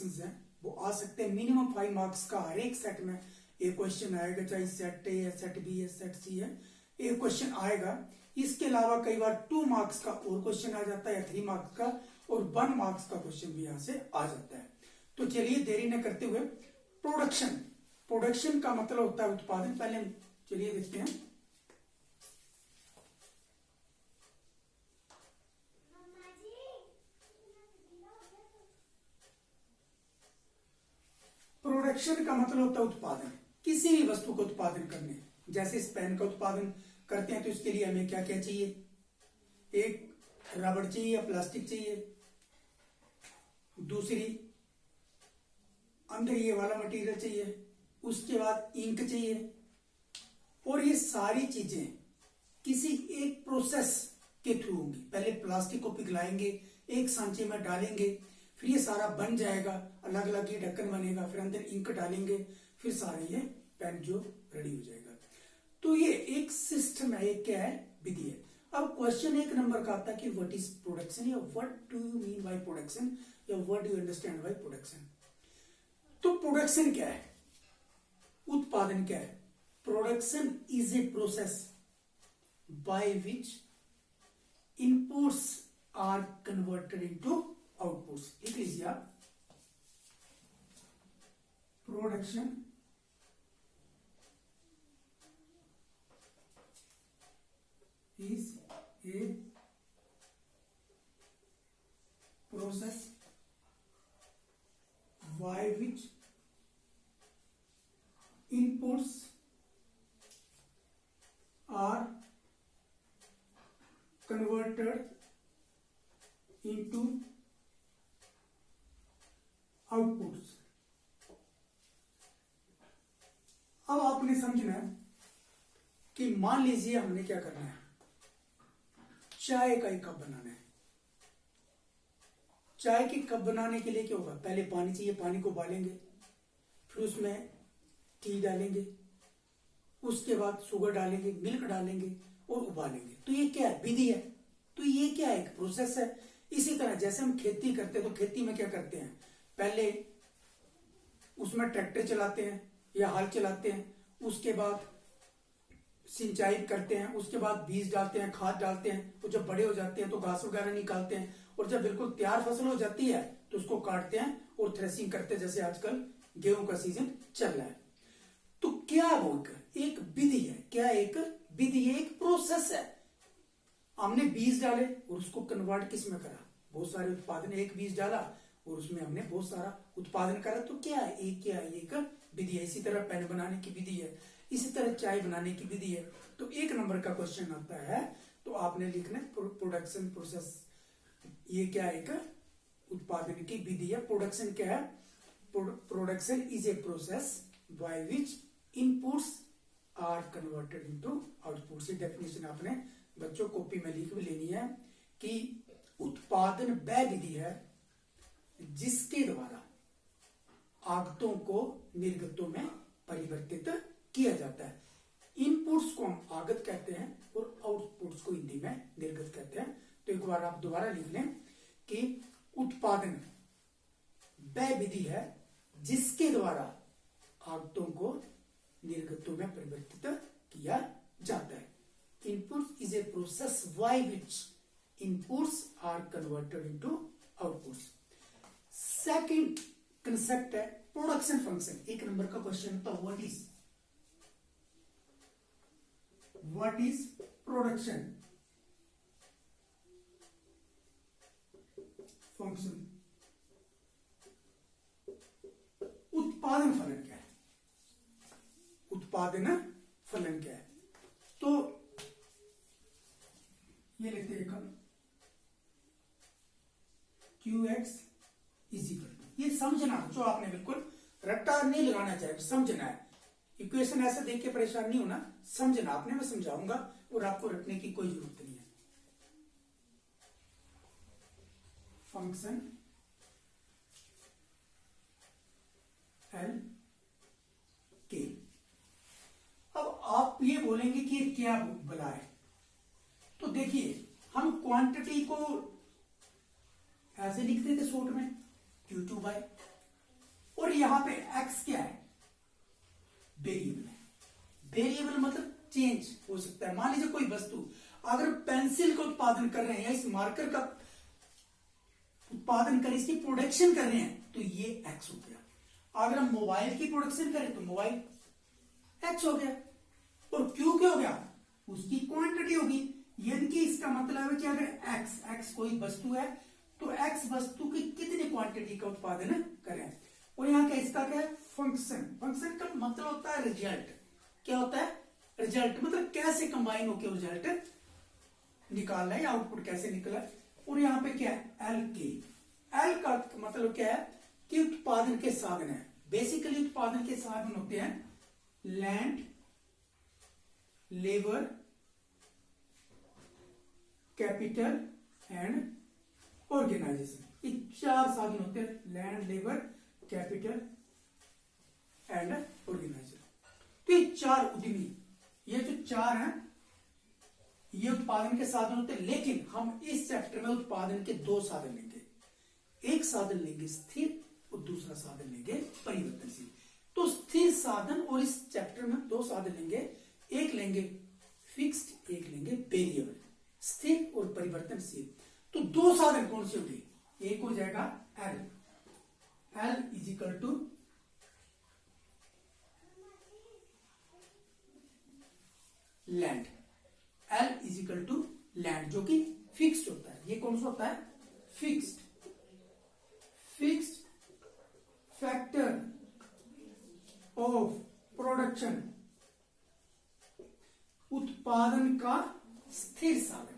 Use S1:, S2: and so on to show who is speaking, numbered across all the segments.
S1: Questions हैं वो आ सकते हैं। मिनिमम 5 मार्क्स का हर एक सेट में एक क्वेश्चन आएगा, चाहे सेट ए या सेट बी या सेट सी है, एक क्वेश्चन आएगा। इसके अलावा कई बार 2 मार्क्स का और क्वेश्चन आ जाता है या 3 मार्क्स का, और 1 मार्क्स का क्वेश्चन भी यहां से आ जाता है। तो चलिए देरी न करते हुए प्रोडक्शन, प्रोडक्शन का मतलब होता है उत्पादन। पहले चलिए देखते हैं। प्रोडक्शन का मतलब होता है उत्पादन, किसी भी वस्तु का उत्पादन करने। जैसे इस पेन का उत्पादन करते हैं तो इसके लिए हमें क्या क्या चाहिए, एक रबड़ चाहिए या प्लास्टिक चाहिए, दूसरी अंदर ये वाला मटेरियल चाहिए, उसके बाद इंक चाहिए। और ये सारी चीजें किसी एक प्रोसेस के थ्रू होंगी। पहले प्लास्टिक को पिघलाएंगे, एक सांचे में डालेंगे, फिर ये सारा बन जाएगा, अलग अलग ये ढक्कन बनेगा, फिर अंदर इंक डालेंगे, फिर सारे ये पेन जो रेडी हो जाएगा। तो ये एक सिस्टम है, एक क्या है, विधि है। अब क्वेश्चन 1 नंबर का आता है कि व्हाट इज प्रोडक्शन, या what do you mean by production, या what do you understand by production. तो प्रोडक्शन क्या है, उत्पादन क्या है। Production is a process by which inputs are converted into outputs. लिख लीजिए आप, production is a process by which inputs are converted into outputs। अब आपने समझना है कि मान लीजिए हमने क्या करना है, चाय का एक कप बनाना है। चाय के कप बनाने के लिए क्या होगा, पहले पानी चाहिए, पानी को उबालेंगे, फिर उसमें टी डालेंगे, उसके बाद शुगर डालेंगे, मिल्क डालेंगे और उबालेंगे। तो ये क्या है, विधि है। तो ये क्या है, एक प्रोसेस है। इसी तरह जैसे हम खेती करते हैं तो खेती में क्या करते हैं, पहले उसमें ट्रैक्टर चलाते हैं या हल चलाते हैं, उसके बाद सिंचाई करते हैं, उसके बाद बीज डालते हैं, खाद डालते हैं, तो जब बड़े हो जाते हैं तो घास वगैरह निकालते हैं, और जब बिल्कुल तैयार फसल हो जाती है तो उसको काटते हैं और थ्रेसिंग करते हैं, जैसे आजकल गेहूं का सीजन चल रहा है। तो क्या वो एक विधि है, क्या एक विधि है, एक प्रोसेस है। हमने बीज डाले और उसको कन्वर्ट किस में करा, बहुत सारे उत्पादन, एक बीज डाला और उसमें हमने बहुत सारा उत्पादन करा। तो क्या है, एक क्या है, एक विधि है। इसी तरह पेन बनाने की विधि है, इसी तरह चाय बनाने की विधि है। तो 1 नंबर का क्वेश्चन आता है तो आपने लिखना प्रोडक्शन प्रोसेस, ये क्या है, एक उत्पादन की विधि है। प्रोडक्शन क्या है, production is a process by which inputs are converted into outputs. ये डेफिनेशन आपने बच्चों कॉपी में लिख भी लेनी है कि उत्पादन वह विधि है जिसके द्वारा आगतों को निर्गतों में परिवर्तित किया जाता है। इनपुट्स को हम आगत कहते हैं और आउटपुट्स को हिंदी में निर्गत कहते हैं। तो एक बार आप दोबारा लिख लें कि उत्पादन वह विधि है जिसके द्वारा आगतों को निर्गतों में परिवर्तित किया जाता है। Inputs is a process by which inputs are converted into outputs. Second concept है प्रोडक्शन फंक्शन। 1 नंबर का क्वेश्चन होता है व्हाट इज प्रोडक्शन फंक्शन। उत्पादन फलन क्या है, उत्पादन फलन क्या है। तो ये लेते हैं हम QX इजिकल, ये समझना जो आपने बिल्कुल रट्टा नहीं लगाना चाहिए, समझना है। इक्वेशन ऐसे देख के परेशान नहीं होना, समझना आपने, मैं समझाऊंगा और आपको रटने की कोई जरूरत नहीं है। फंक्शन एल के। अब आप ये बोलेंगे कि ये क्या भला है, तो देखिए हम क्वांटिटी को ऐसे लिखते थे शॉर्ट में Q2 बाय यहां पे एक्स क्या है, वेरिएबल है। वेरिएबल मतलब चेंज हो सकता है। मान लीजिए कोई वस्तु, अगर पेंसिल का उत्पादन कर रहे हैं या इस मार्कर का उत्पादन करें, इसकी प्रोडक्शन कर रहे हैं, तो ये एक्स हो गया। अगर हम मोबाइल की प्रोडक्शन करें तो मोबाइल एक्स हो गया। और क्यू क्या हो गया, उसकी क्वांटिटी होगी। यानी कि इसका मतलब है कि अगर एक्स कोई वस्तु है तो एक्स वस्तु की कितनी क्वांटिटी का उत्पादन करें। और यहाँ क्या, इसका क्या है, फंक्शन। फंक्शन का मतलब होता है रिजल्ट। क्या होता है, रिजल्ट। मतलब कैसे कंबाइन होकर रिजल्ट निकालना है, आउटपुट कैसे निकला। और यहाँ पे क्या है, एल के। एल का मतलब क्या है कि उत्पादन के साधन है। बेसिकली उत्पादन के साधन होते हैं land, labour, capital and organisation. ये 4 साधन होते हैं, land, labour, capital and organisation. तो ये 4 उद्यमी, ये जो 4 हैं, ये उत्पादन के साधन होते हैं। लेकिन हम इस चैप्टर में उत्पादन के 2 साधन लेंगे। एक साधन लेंगे स्थिर और दूसरा साधन लेंगे परिवर्तनशील। तो स्थिर साधन और इस चैप्टर में 2 साधन लेंगे। एक लेंगे फिक्स्ड, एक लेंगे वेरिएबल। स्थिर और परिवर्तनशील। तो 2 साधन कौन से होंगे, एक हो जाएगा L. L is equal to land. L is equal to land, जो कि फिक्स्ड होता है। ये कौन सा होता है, fixed. Fixed factor of production, उत्पादन का स्थिर साधन।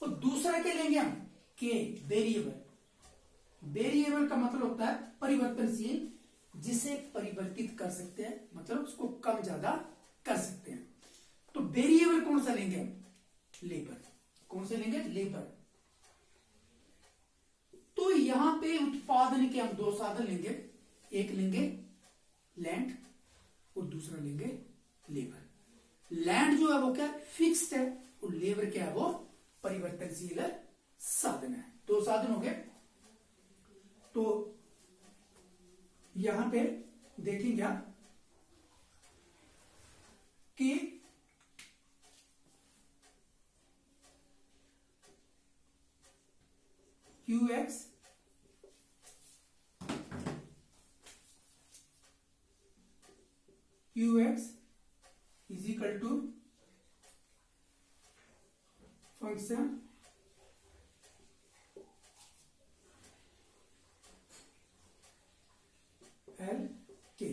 S1: और दूसरा क्या लेंगे हम, के, वेरिएबल। वेरिएबल का मतलब होता है परिवर्तनशील, जिसे परिवर्तित कर सकते हैं, मतलब उसको कम ज्यादा कर सकते हैं। तो वेरिएबल कौन सा लेंगे हम, लेबर। कौन से लेंगे, लेबर। तो यहां पे उत्पादन के हम 2 साधन लेंगे। एक लेंगे लैंड और दूसरा लेंगे लेबर। लैंड जो है वो क्या फिक्स्ड है, और लेबर क्या है वो परिवर्तनशील साधन है। 2 साधन हो गए। तो यहां पे देखेंगे आप कि Q X is equal to function L K.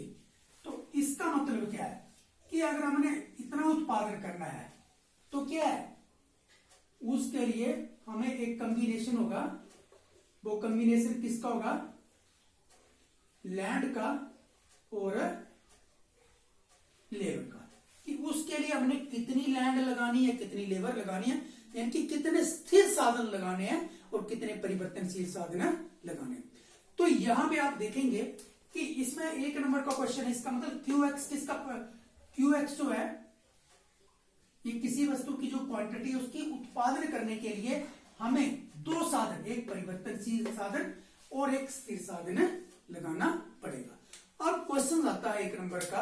S1: तो इसका मतलब क्या है कि अगर हमने इतना उत्पादन करना है तो क्या है, उसके लिए हमें एक कॉम्बिनेशन होगा। वो कॉम्बिनेशन किसका होगा, लैंड का और लेबर का। कि उसके लिए हमने कितनी लैंड लगानी है, कितनी लेबर लगानी है, यानी कि कितने स्थिर साधन लगाने हैं और कितने परिवर्तनशील साधन लगाने हैं। तो यहां पे आप देखेंगे कि इसमें 1 नंबर का क्वेश्चन है। इसका मतलब क्यू एक्स किसका, क्यू एक्स जो है ये किसी वस्तु की जो क्वांटिटी है उसकी उत्पादन करने के लिए हमें 2 साधन, एक परिवर्तनशील साधन और एक स्थिर साधन लगाना पड़ेगा। अब क्वेश्चन आता है 1 नंबर का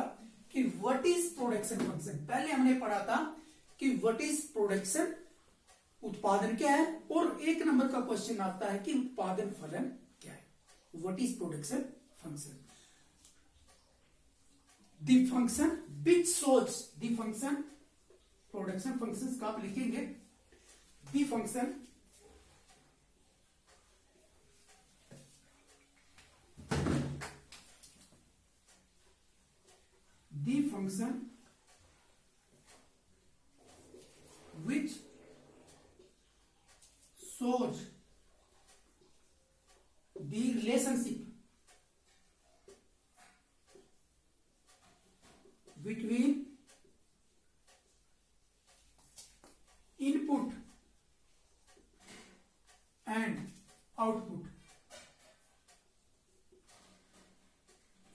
S1: कि व्हाट इज प्रोडक्शन फंक्शन। पहले हमने पढ़ा था कि व्हाट इज प्रोडक्शन, उत्पादन क्या है, और 1 नंबर का क्वेश्चन आता है कि उत्पादन फलन क्या है, what is production function. The function which shows, the function, production functions का आप लिखेंगे the function which shows the relationship between input and output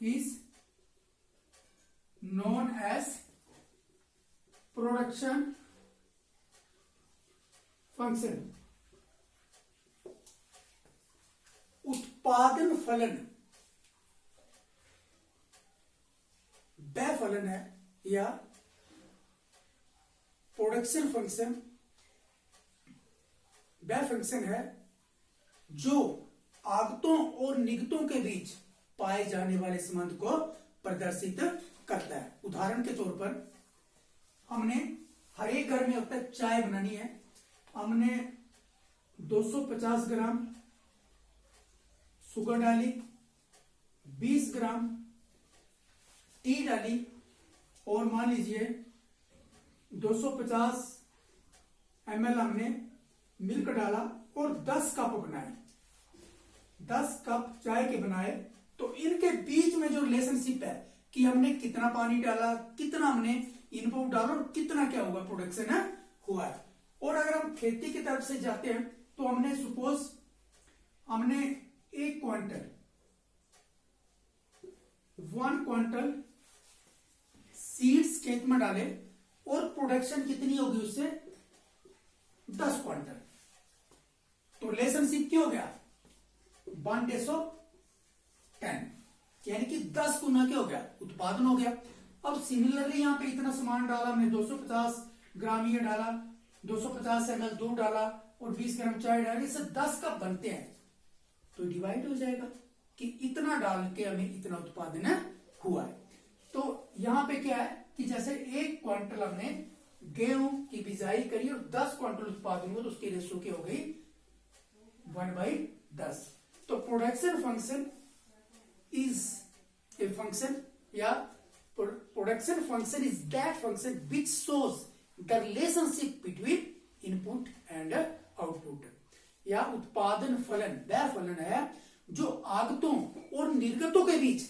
S1: is known as production function. उत्पादन फलन वह फलन है या प्रोडक्शन फंक्शन वह फंक्शन है जो आगतों और निगतों के बीच पाए जाने वाले संबंध को प्रदर्शित करता है। उदाहरण के तौर पर हमने हर एक घर में अब तक चाय बनानी है, हमने 250 ग्राम शुगर डाली, 20 ग्राम टी डाली और मान लीजिए 250 ml हमने मिल्क डाला और 10 कप बनाए, 10 कप चाय के बनाए। तो इनके बीच में जो रिलेशनशिप है कि हमने कितना पानी डाला, कितना हमने इनपुट डाला और कितना क्या हुआ प्रोडक्शन है हुआ है। और अगर हम खेती की तरफ से जाते हैं तो हमने सपोज हमने 1 क्विंटल सीड्स खेत में डाले और प्रोडक्शन कितनी होगी उससे 10 क्विंटल। तो रिलेशनशिप क्या हो गया 1:10, यानी कि 10 गुना क्या हो गया उत्पादन हो गया। अब सिमिलरली यहां पे इतना सामान डाला हमने 250 ग्राम ये डाला, 250 ml दूध डाला और 20 ग्राम चाय डाली, इससे 10 कप बनते हैं तो डिवाइड हो जाएगा कि इतना डाल के हमें इतना उत्पादन हुआ है। तो यहां पे क्या है कि जैसे 1 क्विंटल हमने गेहूं की बिजाई करी और 10 क्विंटल उत्पादन हुआ तो उसकी रेशो क्या हो गई 1/10। तो production function is a function या production function is that function which shows the relationship between input and output. या उत्पादन फलन वह फलन है जो आगतों और निर्गतों के बीच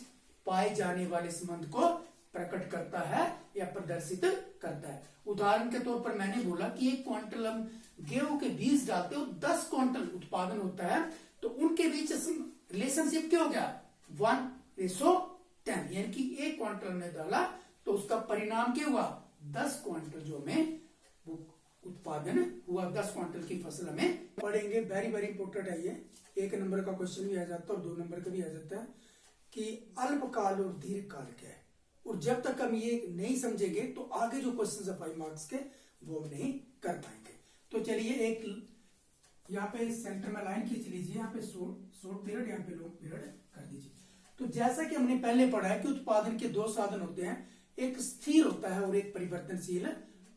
S1: पाए जाने वाले संबंध को प्रकट करता है या प्रदर्शित करता है। उदाहरण के तौर पर मैंने बोला कि 1 क्विंटल हम गेहूं के बीज डालते हैं और 10 क्विंटल उत्पादन होता है, तो उनके बीच रिलेशनशिप क्या हो गया 1:10, यानी कि 1 क्विंटल में डाला तो उसका परिणाम क्या हुआ 10 क्विंटल जो हमें उत्पादन हुआ, 10 क्विंटल की फसल हमें पढ़ेंगे। वेरी वेरी इंपोर्टेंट है ये, 1 नंबर का क्वेश्चन भी आ जाता है और 2 नंबर का भी आ जाता है कि अल्पकाल और दीर्घकाल क्या है। और जब तक हम ये नहीं समझेंगे तो आगे जो क्वेश्चन है 5 मार्क्स के वो हम नहीं कर पाएंगे। तो चलिए एक यहाँ पे सेंटर में लाइन खींच लीजिए, यहाँ पे शॉर्ट पीरियड, यहाँ पे लॉन्ग पीरियड कर दीजिए। तो जैसा कि हमने पहले पढ़ा है कि उत्पादन के 2 साधन होते हैं, एक स्थिर होता है और एक परिवर्तनशील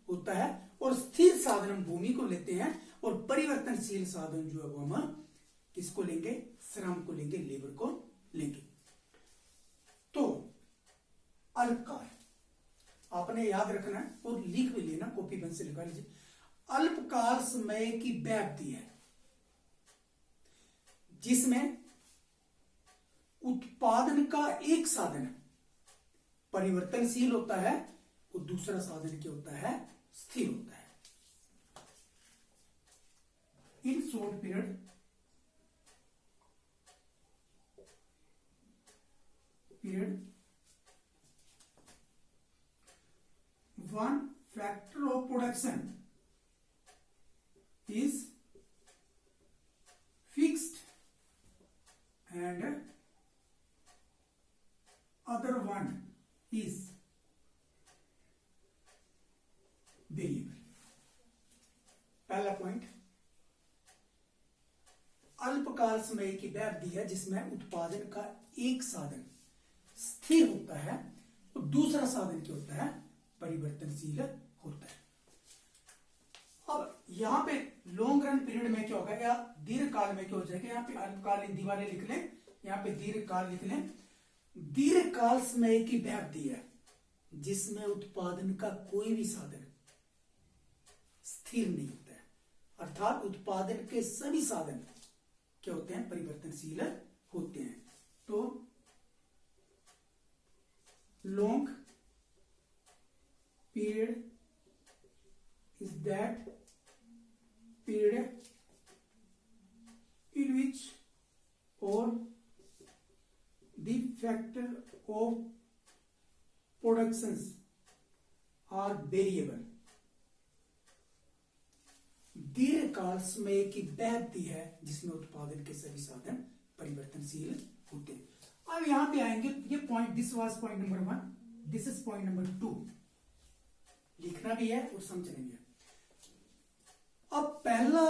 S1: होता है। और स्थिर साधन हम भूमि को लेते हैं और परिवर्तनशील साधन जो है वो हम किसको लेंगे श्रम को लेंगे, लेबर को लेंगे। तो अल्पकाल आपने याद रखना है और लिख भी लेना, कॉपी पेन से लिखा लीजिए। अल्पकाल समय की व्याप्ति है जिसमें उत्पादन का एक साधन परिवर्तनशील होता है और दूसरा साधन क्या होता है स्थिर होता है। In short period one factor of production is fixed and other one is variable। पहला पॉइंट अल्पकाल समय की व्याप्ति है जिसमें उत्पादन का एक साधन स्थिर होता है और दूसरा साधन क्या होता है परिवर्तनशील होता है। अब यहां पे लॉन्ग रन पीरियड में क्या होगा या दीर्घकाल में क्या हो जाएगा, यहाँ पे अल्पकालीन दीवारें लिख लें, यहाँ पे दीर्घकाल लिख लें। दीर्घकाल समय की व्याप्ति है जिसमें उत्पादन का कोई भी साधन स्थिर नहीं होता है, अर्थात उत्पादन के सभी साधन क्या होते हैं परिवर्तनशील होते हैं। तो long period is that period in which or the factor of productions are variable। दीर्घकाल समय की व्याप्ति है जिसमें उत्पादन के सभी साधन परिवर्तनशील होते हैं। अब यहां पे आएंगे ये point, this was point number 1। This is point number 2, लिखना भी है और समझना भी है। अब पहला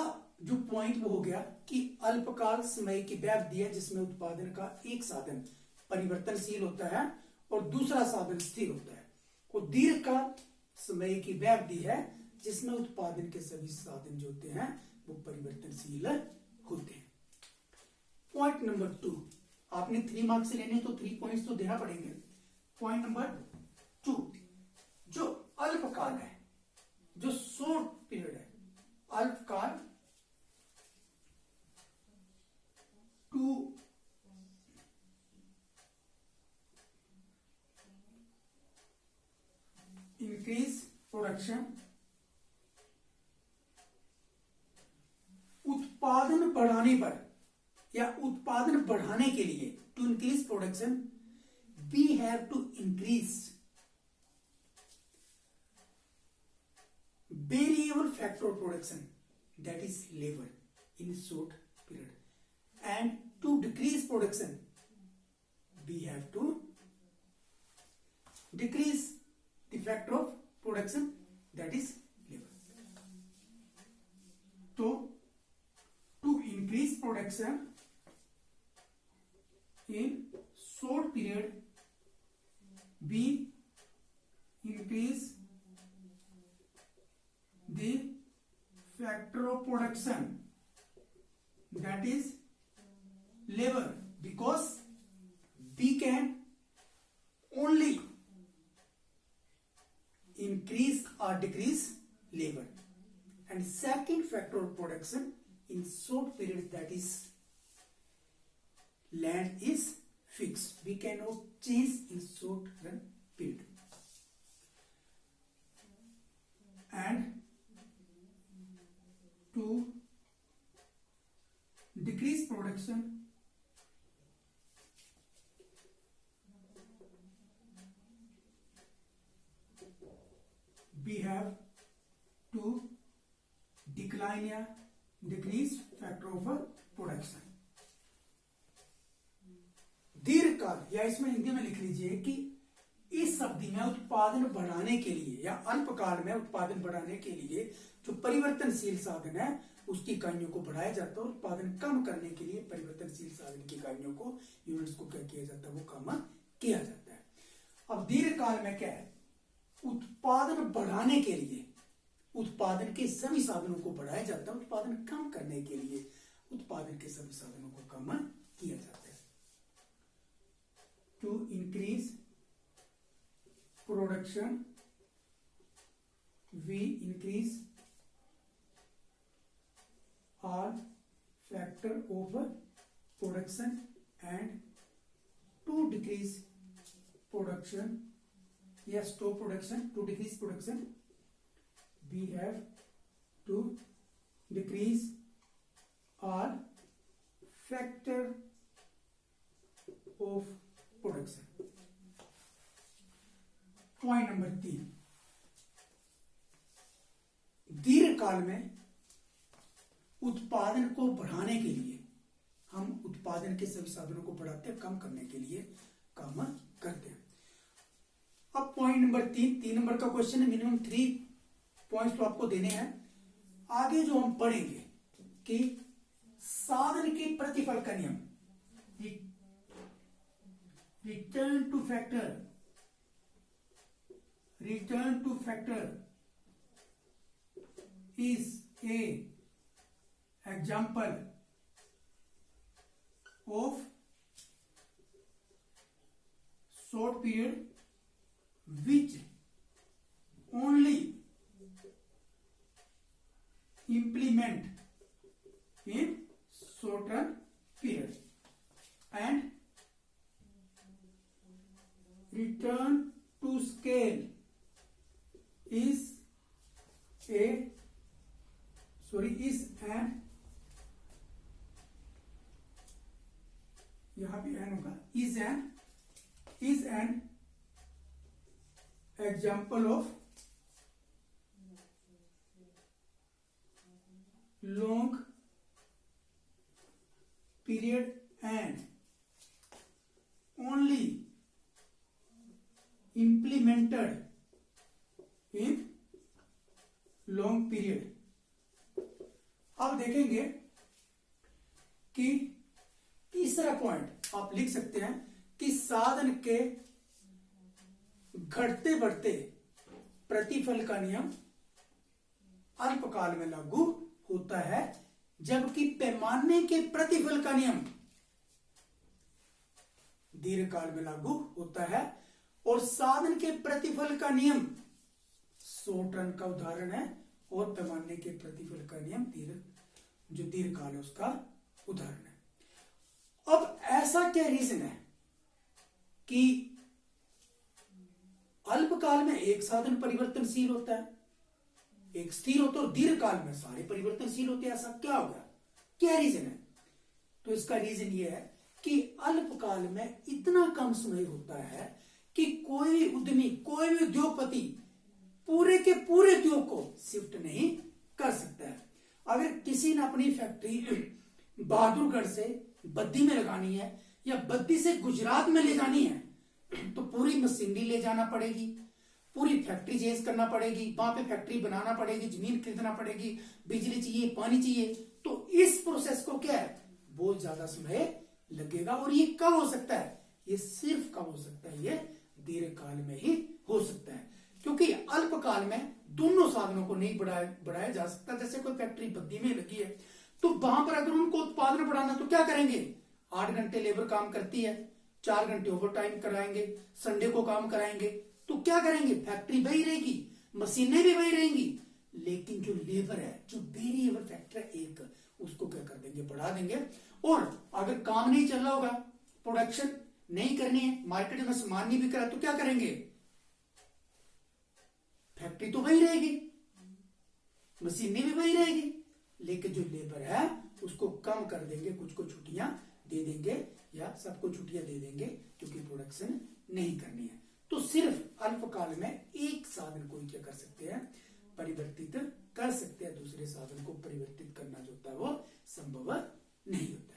S1: जो पॉइंट वो हो गया कि अल्पकाल समय की व्याप्ति है जिसमें उत्पादन का एक साधन परिवर्तनशील होता है और दूसरा साधन स्थिर होता है, और दीर्घकाल समय की व्याप्ति है जिसमें उत्पादन के सभी साधन जो होते हैं वो परिवर्तनशील होते हैं। पॉइंट नंबर 2, आपने 3 मार्क्स से लेने तो 3 पॉइंट्स तो देना पड़ेंगे। पॉइंट नंबर 2, जो अल्पकाल है, जो शॉर्ट पीरियड है, अल्पकाल टू इंक्रीज प्रोडक्शन, उत्पादन बढ़ाने पर या उत्पादन बढ़ाने के लिए, to increase production we have to increase variable factor of production, that is labor, in short period, and to decrease production we have to decrease the factor of production, that is labor. So to increase production in short period we increase the factor of production, that is labor, because we can only increase or decrease labor. And second factor of production in short period, that is land is fixed, we cannot change in short run period. And to decrease production we have to decline या decrease factor of production. दीर्घकाल, या इसमें हिंदी में लिख लीजिए कि इस अवधि में उत्पादन बढ़ाने के लिए या अल्पकाल में उत्पादन बढ़ाने के लिए जो परिवर्तनशील साधन है उसकी इकाइयों को बढ़ाया जाता है, और उत्पादन कम करने के लिए परिवर्तनशील साधन की इकाइयों को, यूनिट्स को क्या किया जाता है, वो कम किया जाता है। अब दीर्घकाल में क्या है, उत्पादन बढ़ाने के लिए उत्पादन के सभी साधनों को बढ़ाया जाता है, उत्पादन कम करने के लिए उत्पादन के सभी साधनों को कम किया जाता है। To increase production we increase all factor of production, and to decrease production, yes, stop production, to decrease production we have to decrease all factor of production. Point number 3, दीर्घकाल में उत्पादन को बढ़ाने के लिए हम उत्पादन के सभी साधनों को बढ़ाते हैं, कम करने के लिए काम करते हैं। अब पॉइंट नंबर 3 नंबर का क्वेश्चन है, मिनिमम 3 पॉइंट्स तो आपको देने हैं। आगे जो हम पढ़ेंगे कि साधन के प्रतिफल का नियम, return two factor is a example of short period which only implement in shorter period, and return to scale is an यहां भी एन होगा, is an example of long period and only implement implemented in long period. अब देखेंगे कि तीसरा point आप लिख सकते हैं कि साधन के घटते बढ़ते प्रतिफल का नियम अल्पकाल में लागू होता है, जबकि पैमाने के प्रतिफल का नियम दीर्घकाल में लागू होता है। और साधन के प्रतिफल का नियम शॉर्ट रन का उदाहरण है, और पैमाने के प्रतिफल का नियम जो दीर्घकाल है उसका उदाहरण है। अब ऐसा क्या रीजन है कि अल्पकाल में एक साधन परिवर्तनशील होता है, एक स्थिर होता है, और दीर्घकाल में सारे परिवर्तनशील होते हैं? ऐसा क्या होगा, क्या रीजन है? तो इसका रीजन यह है कि अल्पकाल में इतना कम समय होता है कि कोई भी उद्यमी, कोई भी उद्योगपति पूरे के पूरे उद्योग को शिफ्ट नहीं कर सकता है। अगर किसी ने अपनी फैक्ट्री बहादुरगढ़ से बद्दी में लगानी है या बद्दी से गुजरात में ले जानी है, तो पूरी मशीनरी ले जाना पड़ेगी, पूरी फैक्ट्री चेंज करना पड़ेगी, वहां पे फैक्ट्री बनाना पड़ेगी, जमीन खरीदना पड़ेगी, बिजली चाहिए, पानी चाहिए। तो इस प्रोसेस को क्या है, बहुत ज्यादा समय लगेगा। और ये कब हो सकता है, ये सिर्फ कब हो सकता है, ये दीर्घकाल में ही हो सकता है, क्योंकि अल्पकाल में दोनों साधनों को नहीं बढ़ाया जा सकता। जैसे कोई फैक्ट्री बद्दी में लगी है, तो वहां पर अगर उनको उत्पादन बढ़ाना, तो क्या करेंगे, 8 घंटे लेबर काम करती है, 4 घंटे ओवर टाइम कराएंगे, संडे को काम कराएंगे, तो क्या करेंगे, फैक्ट्री वही रहेगी, मशीनें भी वही रहेंगी, लेकिन जो लेबर है, जो वेरिएबल फैक्टर है एक, उसको क्या कर देंगे, बढ़ा देंगे। और अगर काम नहीं चल रहा होगा, प्रोडक्शन नहीं करनी है, मार्केट में सामान नहीं बिक रहा, तो क्या करेंगे, फैक्ट्री तो वही रहेगी, मशीनें भी वही रहेगी, लेकिन जो लेबर है उसको कम कर देंगे, कुछ को छुट्टियां दे देंगे या सबको छुट्टियां दे देंगे, क्योंकि प्रोडक्शन नहीं करनी है। तो सिर्फ अल्पकाल में एक साधन को क्या कर सकते हैं, परिवर्तित कर सकते हैं, दूसरे साधन को परिवर्तित करना जो होता है वो संभव नहीं होता।